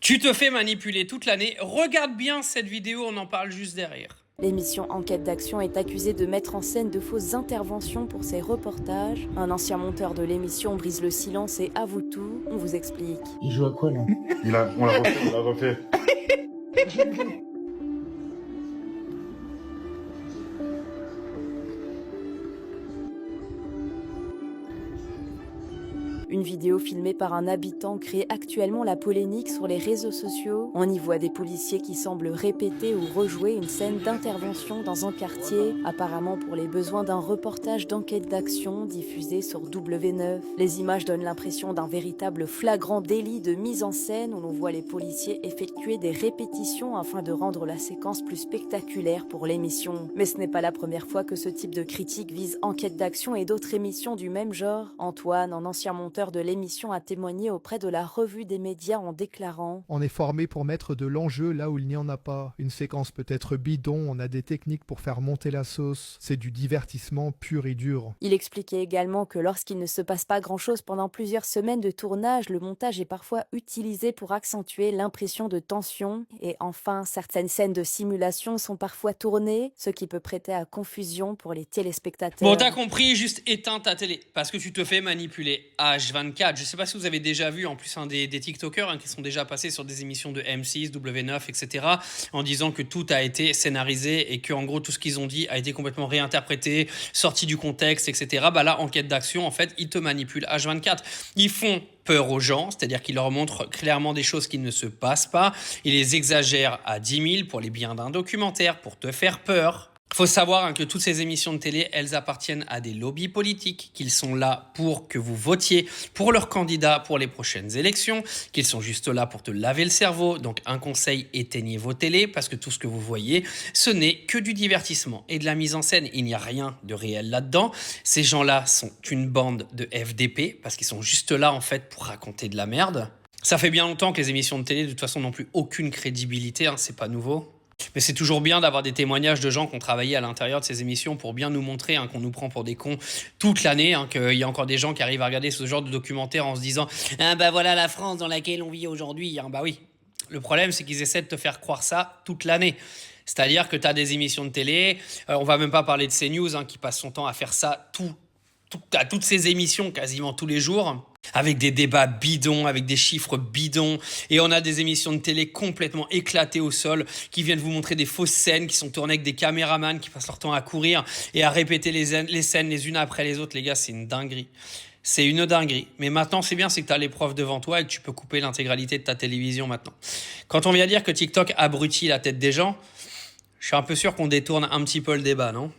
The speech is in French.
Tu te fais manipuler toute l'année. Regarde bien cette vidéo, on en parle juste derrière. L'émission Enquête d'Action est accusée de mettre en scène de fausses interventions pour ses reportages. Un ancien monteur de l'émission brise le silence et avoue tout. On vous explique. Il joue à quoi là? On l'a refait. Une vidéo filmée par un habitant crée actuellement la polémique sur les réseaux sociaux. On y voit des policiers qui semblent répéter ou rejouer une scène d'intervention dans un quartier, apparemment pour les besoins d'un reportage d'enquête d'action diffusé sur W9. Les images donnent l'impression d'un véritable flagrant délit de mise en scène où l'on voit les policiers effectuer des répétitions afin de rendre la séquence plus spectaculaire pour l'émission. Mais ce n'est pas la première fois que ce type de critique vise Enquête d'action et d'autres émissions du même genre. Antoine, un ancien monteur de l'émission, a témoigné auprès de la revue des médias en déclarant « On est formé pour mettre de l'enjeu là où il n'y en a pas. Une séquence peut être bidon, on a des techniques pour faire monter la sauce. C'est du divertissement pur et dur. » Il expliquait également que lorsqu'il ne se passe pas grand-chose pendant plusieurs semaines de tournage, le montage est parfois utilisé pour accentuer l'impression de tension. Et enfin, certaines scènes de simulation sont parfois tournées, ce qui peut prêter à confusion pour les téléspectateurs. Bon, t'as compris, juste éteins ta télé, parce que tu te fais manipuler. H24, je sais pas si vous avez déjà vu, en plus, des TikTokers qui sont déjà passés sur des émissions de M6, W9, etc., en disant que tout a été scénarisé et que, en gros, tout ce qu'ils ont dit a été complètement réinterprété, sorti du contexte, etc. Bah là, Enquête d'action, en fait, ils te manipulent. H24, ils font peur aux gens, c'est-à-dire qu'ils leur montrent clairement des choses qui ne se passent pas. Ils les exagèrent à 10 000 pour les biens d'un documentaire, pour te faire peur. Il faut savoir que toutes ces émissions de télé, elles appartiennent à des lobbies politiques, qu'ils sont là pour que vous votiez pour leurs candidats pour les prochaines élections, qu'ils sont juste là pour te laver le cerveau. Donc un conseil, éteignez vos télés parce que tout ce que vous voyez, ce n'est que du divertissement et de la mise en scène. Il n'y a rien de réel là-dedans. Ces gens-là sont une bande de FDP parce qu'ils sont juste là en fait pour raconter de la merde. Ça fait bien longtemps que les émissions de télé de toute façon n'ont plus aucune crédibilité, c'est pas nouveau. Mais c'est toujours bien d'avoir des témoignages de gens qui ont travaillé à l'intérieur de ces émissions pour bien nous montrer qu'on nous prend pour des cons toute l'année, qu'il y a encore des gens qui arrivent à regarder ce genre de documentaire en se disant « Ah bah voilà la France dans laquelle on vit aujourd'hui ». Bah oui, le problème c'est qu'ils essaient de te faire croire ça toute l'année. C'est-à-dire que tu as des émissions de télé, on va même pas parler de CNews qui passe son temps à faire ça à toutes ces émissions quasiment tous les jours, avec des débats bidons, avec des chiffres bidons, et on a des émissions de télé complètement éclatées au sol, qui viennent vous montrer des fausses scènes, qui sont tournées avec des caméramans, qui passent leur temps à courir et à répéter les scènes les unes après les autres. Les gars, c'est une dinguerie. C'est une dinguerie. Mais maintenant, c'est bien, c'est que tu as l'épreuve devant toi et que tu peux couper l'intégralité de ta télévision maintenant. Quand on vient dire que TikTok abrutit la tête des gens, je suis un peu sûr qu'on détourne un petit peu le débat, non ?